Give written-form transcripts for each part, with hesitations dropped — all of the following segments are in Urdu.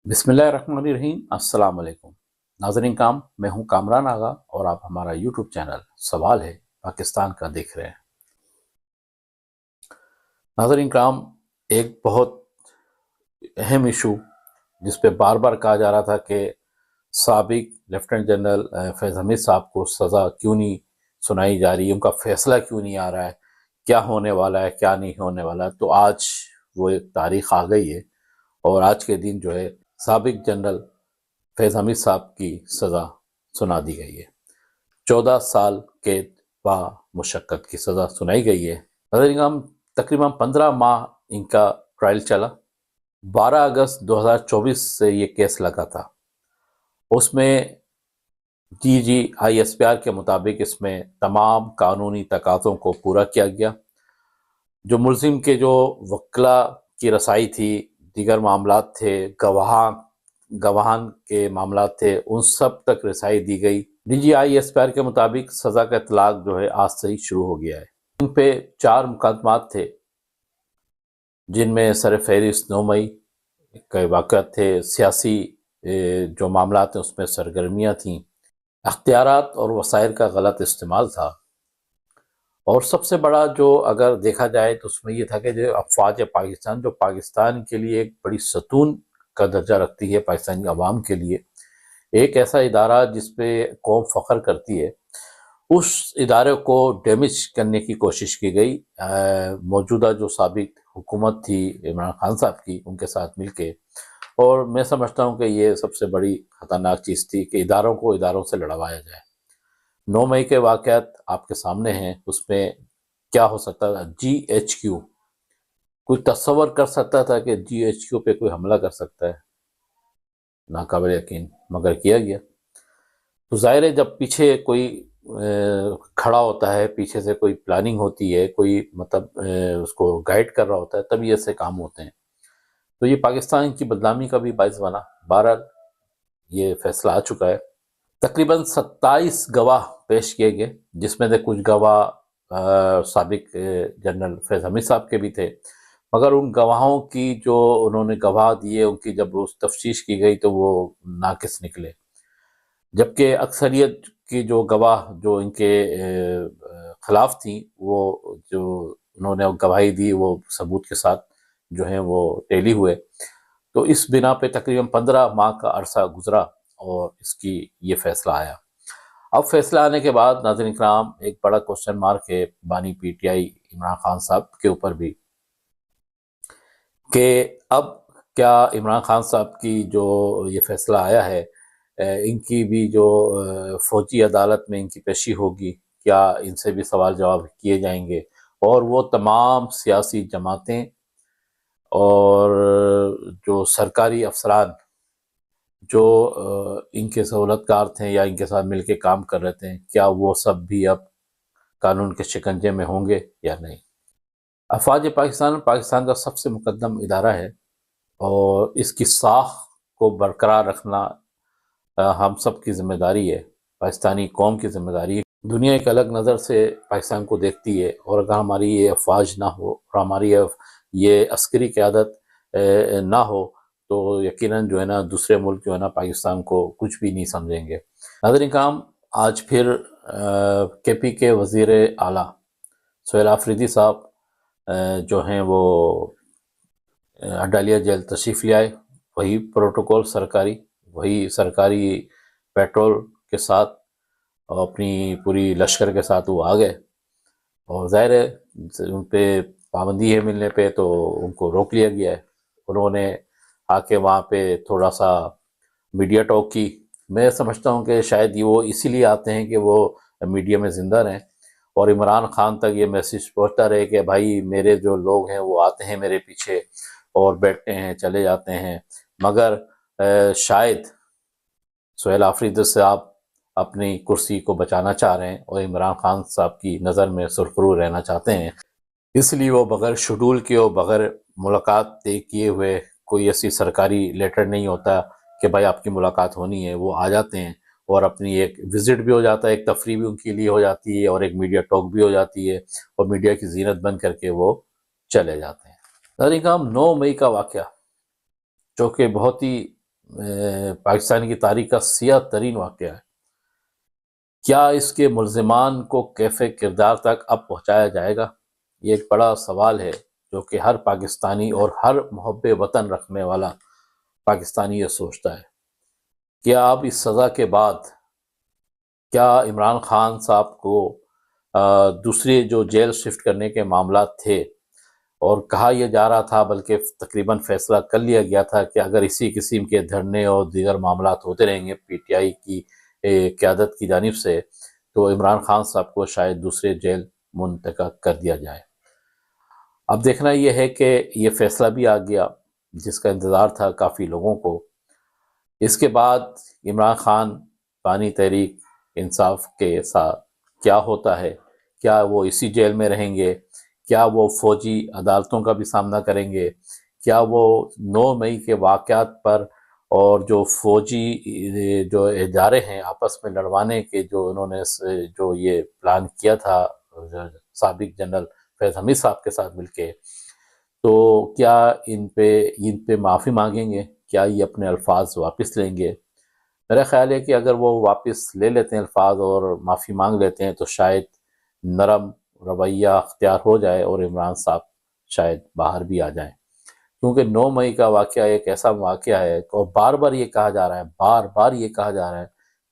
بسم اللہ الرحمن الرحیم۔ السلام علیکم ناظرین کرام، میں ہوں کامران آغا اور آپ ہمارا یوٹیوب چینل سوال ہے پاکستان کا دیکھ رہے ہیں۔ ناظرین کرام، ایک بہت اہم ایشو جس پہ بار بار کہا جا رہا تھا کہ سابق لیفٹیننٹ جنرل فیض حمید صاحب کو سزا کیوں نہیں سنائی جا رہی، ان کا فیصلہ کیوں نہیں آ رہا ہے، کیا ہونے والا ہے کیا نہیں ہونے والا ہے، تو آج وہ ایک تاریخ آ گئی ہے اور آج کے دن جو ہے سابق جنرل فیض حمید صاحب کی سزا سنا دی گئی ہے۔ 14 سال قید با مشقت کی سزا سنائی گئی ہے۔ ناظرین کرام، تقریباً 15 ماہ ان کا ٹرائل چلا۔ 12 اگست 2024 سے یہ کیس لگا تھا۔ اس میں DGI کے مطابق اس میں تمام قانونی تقاضوں کو پورا کیا گیا۔ جو ملزم کے جو وکلا کی رسائی تھی، دیگر معاملات تھے، گواہان کے معاملات تھے، ان سب تک رسائی دی گئی۔ DGI کے مطابق سزا کا اطلاق جو ہے آج سے ہی شروع ہو گیا ہے۔ ان پہ 4 مقدمات تھے جن میں سر فہرست 9 مئی کے واقعات تھے، سیاسی جو معاملات ہیں اس میں سرگرمیاں تھیں، اختیارات اور وسائل کا غلط استعمال تھا، اور سب سے بڑا جو اگر دیکھا جائے تو اس میں یہ تھا کہ جو افواج پاکستان، جو پاکستان کے لیے ایک بڑی ستون کا درجہ رکھتی ہے، پاکستانی عوام کے لیے ایک ایسا ادارہ جس پہ قوم فخر کرتی ہے، اس ادارے کو ڈیمیج کرنے کی کوشش کی گئی موجودہ جو سابق حکومت تھی عمران خان صاحب کی، ان کے ساتھ مل کے۔ اور میں سمجھتا ہوں کہ یہ سب سے بڑی خطرناک چیز تھی کہ اداروں کو اداروں سے لڑوایا جائے۔ 9 مئی کے واقعات آپ کے سامنے ہیں، اس میں کیا ہو سکتا تھا؟ GHQ، کوئی تصور کر سکتا تھا کہ GHQ پہ کوئی حملہ کر سکتا ہے؟ ناقابل یقین، مگر کیا گیا۔ تو ظاہر ہے جب پیچھے کوئی کھڑا ہوتا ہے، پیچھے سے کوئی پلاننگ ہوتی ہے، کوئی مطلب اس کو گائیڈ کر رہا ہوتا ہے، تب یہ ایسے کام ہوتے ہیں۔ تو یہ پاکستان کی بدنامی کا بھی باعث بنا۔ بہرحال یہ فیصلہ آ چکا ہے۔ تقریباً 27 گواہ پیش کیے گئے، جس میں سے کچھ گواہ سابق جنرل فیض حمید صاحب کے بھی تھے، مگر ان گواہوں کی جو انہوں نے گواہ دیے، ان کی جب اس تفتیش کی گئی تو وہ ناقص نکلے، جبکہ اکثریت کی جو گواہ جو ان کے خلاف تھیں، وہ جو انہوں نے گواہی دی وہ ثبوت کے ساتھ جو ہیں وہ ٹیلی ہوئے۔ تو اس بنا پہ تقریباً 15 ماہ کا عرصہ گزرا اور اس کی یہ فیصلہ آیا۔ اب فیصلہ آنے کے بعد ناظرین کرام ایک بڑا کوسچن مارک ہے بانی PTI عمران خان صاحب کے اوپر بھی، کہ اب کیا عمران خان صاحب کی جو یہ فیصلہ آیا ہے، ان کی بھی جو فوجی عدالت میں ان کی پیشی ہوگی، کیا ان سے بھی سوال جواب کیے جائیں گے، اور وہ تمام سیاسی جماعتیں اور جو سرکاری افسران جو ان کے سہولت کار تھے یا ان کے ساتھ مل کے کام کر رہے تھے، کیا وہ سب بھی اب قانون کے شکنجے میں ہوں گے یا نہیں؟ افواج پاکستان کا سب سے مقدم ادارہ ہے، اور اس کی ساکھ کو برقرار رکھنا ہم سب کی ذمہ داری ہے، پاکستانی قوم کی ذمہ داری ہے۔ دنیا ایک الگ نظر سے پاکستان کو دیکھتی ہے، اور اگر ہماری یہ افواج نہ ہو اور ہماری یہ عسکری قیادت نہ ہو تو یقیناً جو ہے نا دوسرے ملک جو ہے نا پاکستان کو کچھ بھی نہیں سمجھیں گے۔ ناظرین کرام، آج پھر KP کے وزیر اعلیٰ سہیل آفریدی صاحب جو ہیں وہ اڈالیا جیل تشریف لے آئے، وہی پروٹوکول سرکاری، وہی سرکاری پیٹرول کے ساتھ اور اپنی پوری لشکر کے ساتھ وہ آ گئے، اور ظاہر ہے ان پہ پابندی ہے ملنے پہ تو ان کو روک لیا گیا ہے۔ انہوں نے آ کے وہاں پہ تھوڑا سا میڈیا ٹاک کی۔ میں سمجھتا ہوں کہ شاید وہ اسی لیے آتے ہیں کہ وہ میڈیا میں زندہ رہیں اور عمران خان تک یہ میسیج پہنچتا رہے کہ بھائی میرے جو لوگ ہیں وہ آتے ہیں میرے پیچھے اور بیٹھتے ہیں چلے جاتے ہیں، مگر شاید سہیل آفریدی صاحب اپنی کرسی کو بچانا چاہ رہے ہیں اور عمران خان صاحب کی نظر میں سرخرو رہنا چاہتے ہیں، اس لیے وہ بغیر شیڈول کے اور بغیر ملاقات طے کیے ہوئے، کوئی ایسی سرکاری لیٹر نہیں ہوتا کہ بھائی آپ کی ملاقات ہونی ہے، وہ آ جاتے ہیں اور اپنی ایک وزٹ بھی ہو جاتا ہے، ایک تفریح بھی ان کے لیے ہو جاتی ہے اور ایک میڈیا ٹاک بھی ہو جاتی ہے، اور میڈیا کی زینت بن کر کے وہ چلے جاتے ہیں۔ ناظرین کرام، 9 مئی کا واقعہ جو کہ بہت ہی پاکستان کی تاریخ کا سیاہ ترین واقعہ ہے۔ کیا اس کے ملزمان کو کیف کردار تک اب پہنچایا جائے گا؟ یہ ایک بڑا سوال ہے جو کہ ہر پاکستانی اور ہر محب وطن رکھنے والا پاکستانی یہ سوچتا ہے۔ کیا اب اس سزا کے بعد کیا عمران خان صاحب کو دوسری جو جیل شفٹ کرنے کے معاملات تھے اور کہا یہ جا رہا تھا، بلکہ تقریباً فیصلہ کر لیا گیا تھا کہ اگر اسی قسم کے دھرنے اور دیگر معاملات ہوتے رہیں گے پی ٹی آئی کی قیادت کی جانب سے، تو عمران خان صاحب کو شاید دوسرے جیل منتقل کر دیا جائے۔ اب دیکھنا یہ ہے کہ یہ فیصلہ بھی آ گیا جس کا انتظار تھا کافی لوگوں کو۔ اس کے بعد عمران خان بانی تحریک انصاف کے ساتھ کیا ہوتا ہے؟ کیا وہ اسی جیل میں رہیں گے؟ کیا وہ فوجی عدالتوں کا بھی سامنا کریں گے؟ کیا وہ 9 مئی کے واقعات پر اور جو فوجی جو ادارے ہیں آپس میں لڑوانے کے جو انہوں نے جو یہ پلان کیا تھا سابق جنرل فیض حمید صاحب کے ساتھ مل کے، تو کیا ان پہ معافی مانگیں گے؟ کیا یہ اپنے الفاظ واپس لیں گے؟ میرا خیال ہے کہ اگر وہ واپس لے لیتے ہیں الفاظ اور معافی مانگ لیتے ہیں تو شاید نرم رویہ اختیار ہو جائے اور عمران صاحب شاید باہر بھی آ جائیں، کیونکہ 9 مئی کا واقعہ ایک ایسا واقعہ ہے اور بار بار یہ کہا جا رہا ہے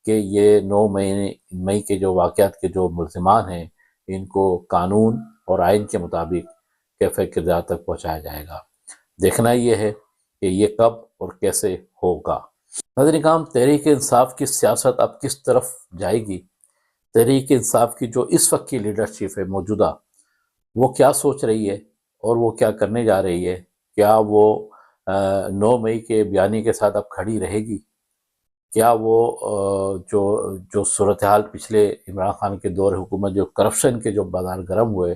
کہ یہ 9 مئی کے جو واقعات کے جو ملزمان ہیں ان کو قانون اور آئین کے مطابق کیف کردار تک پہنچایا جائے گا۔ دیکھنا یہ ہے کہ یہ کب اور کیسے ہوگا۔ ناظرین کرام، تحریک انصاف کی سیاست اب کس طرف جائے گی؟ تحریک انصاف کی جو اس وقت کی لیڈرشپ ہے موجودہ، وہ کیا سوچ رہی ہے اور وہ کیا کرنے جا رہی ہے؟ کیا وہ 9 مئی کے بیانیے کے ساتھ اب کھڑی رہے گی؟ کیا وہ جو صورتحال پچھلے عمران خان کے دور حکومت جو کرپشن کے جو بازار گرم ہوئے،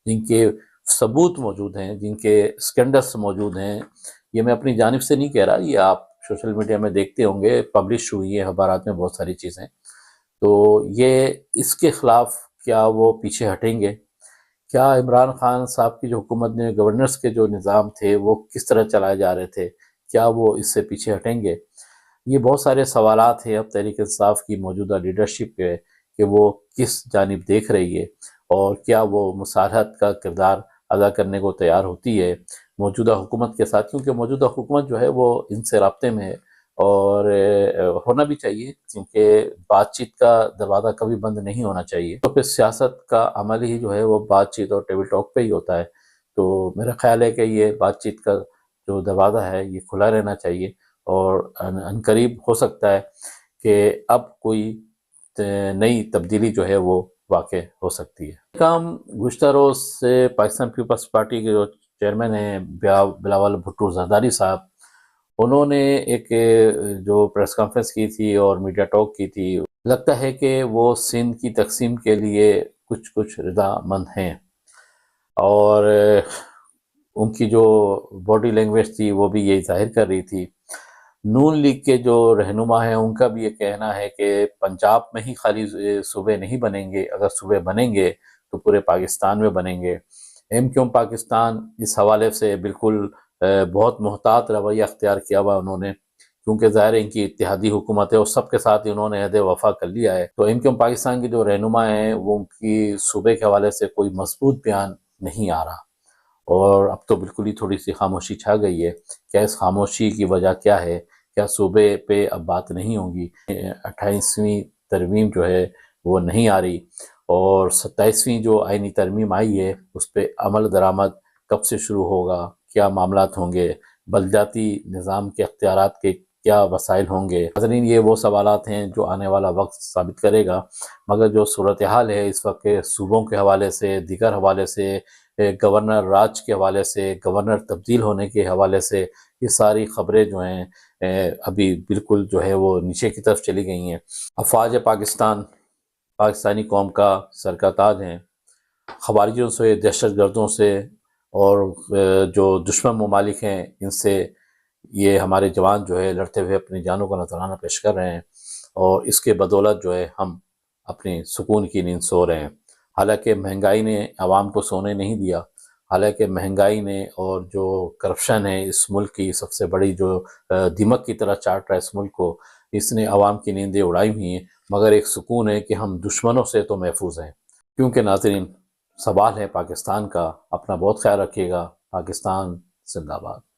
جن کے ثبوت موجود ہیں، جن کے اسکینڈلس موجود ہیں، یہ میں اپنی جانب سے نہیں کہہ رہا، یہ آپ سوشل میڈیا میں دیکھتے ہوں گے، پبلش ہوئی ہیں اخبارات میں بہت ساری چیزیں، تو یہ اس کے خلاف کیا وہ پیچھے ہٹیں گے؟ کیا عمران خان صاحب کی جو حکومت نے گورننس کے جو نظام تھے وہ کس طرح چلائے جا رہے تھے، کیا وہ اس سے پیچھے ہٹیں گے؟ یہ بہت سارے سوالات ہیں اب تحریک انصاف کی موجودہ لیڈرشپ کے کہ وہ کس جانب دیکھ رہی ہے اور کیا وہ مصالحت کا کردار ادا کرنے کو تیار ہوتی ہے موجودہ حکومت کے ساتھ، کیونکہ موجودہ حکومت جو ہے وہ ان سے رابطے میں ہے اور ہونا بھی چاہیے، کیونکہ بات چیت کا دروازہ کبھی بند نہیں ہونا چاہیے، تو پھر سیاست کا عمل ہی جو ہے وہ بات چیت اور ٹیبل ٹاک پہ ہی ہوتا ہے۔ تو میرا خیال ہے کہ یہ بات چیت کا جو دروازہ ہے یہ کھلا رہنا چاہیے اور عنقریب ہو سکتا ہے کہ اب کوئی نئی تبدیلی جو ہے وہ واقع ہو سکتی ہے۔ کام گزشتہ روز سے پاکستان پیپلز پارٹی کے جو چیئرمین ہیں بلاول بھٹو زرداری صاحب، انہوں نے ایک جو پریس کانفرنس کی تھی اور میڈیا ٹاک کی تھی، لگتا ہے کہ وہ سندھ کی تقسیم کے لیے کچھ رضامند ہیں، اور ان کی جو باڈی لینگویج تھی وہ بھی یہی ظاہر کر رہی تھی۔ نون لیگ کے جو رہنما ہیں ان کا بھی یہ کہنا ہے کہ پنجاب میں ہی خالی صوبے نہیں بنیں گے، اگر صوبے بنیں گے تو پورے پاکستان میں بنیں گے۔ ایم کیو ایم پاکستان اس حوالے سے بالکل بہت محتاط رویہ اختیار کیا ہوا انہوں نے، کیونکہ ظاہر ہے ان کی اتحادی حکومت ہے اور سب کے ساتھ انہوں نے عہد وفا کر لیا ہے، تو ایم کیو ایم پاکستان کے جو رہنما ہیں وہ ان کی صوبے کے حوالے سے کوئی مضبوط بیان نہیں آ رہا، اور اب تو بالکل ہی تھوڑی سی خاموشی چھا گئی ہے۔ کیا اس خاموشی کی وجہ کیا ہے؟ کیا صوبے پہ اب بات نہیں ہوگی؟ 28ویں ترمیم جو ہے وہ نہیں آ رہی، اور 27ویں جو آئینی ترمیم آئی ہے اس پہ عمل درآمد کب سے شروع ہوگا؟ کیا معاملات ہوں گے؟ بلدیاتی نظام کے اختیارات کے کیا وسائل ہوں گے؟ ناظرین، یہ وہ سوالات ہیں جو آنے والا وقت ثابت کرے گا، مگر جو صورتحال ہے اس وقت کے صوبوں کے حوالے سے، دیگر حوالے سے، گورنر راج کے حوالے سے، گورنر تبدیل ہونے کے حوالے سے، یہ ساری خبریں جو ہیں ابھی بالکل جو ہے وہ نیچے کی طرف چلی گئی ہیں۔ افواج پاکستان پاکستانی قوم کا سر کا تاج ہیں، خواریوں سے، دہشت گردوں سے اور جو دشمن ممالک ہیں ان سے یہ ہمارے جوان جو ہے لڑتے ہوئے اپنی جانوں کا نذرانہ پیش کر رہے ہیں، اور اس کے بدولت جو ہے ہم اپنی سکون کی نیند سو رہے ہیں۔ حالانکہ مہنگائی نے عوام کو سونے نہیں دیا، حالانکہ مہنگائی نے اور جو کرپشن ہے اس ملک کی سب سے بڑی جو دمک کی طرح چاٹ رہا ہے اس ملک کو، اس نے عوام کی نیندیں اڑائی ہوئی ہیں، مگر ایک سکون ہے کہ ہم دشمنوں سے تو محفوظ ہیں۔ کیونکہ ناظرین، سوال ہے پاکستان کا، اپنا بہت خیال رکھیے گا۔ پاکستان زندہ باد۔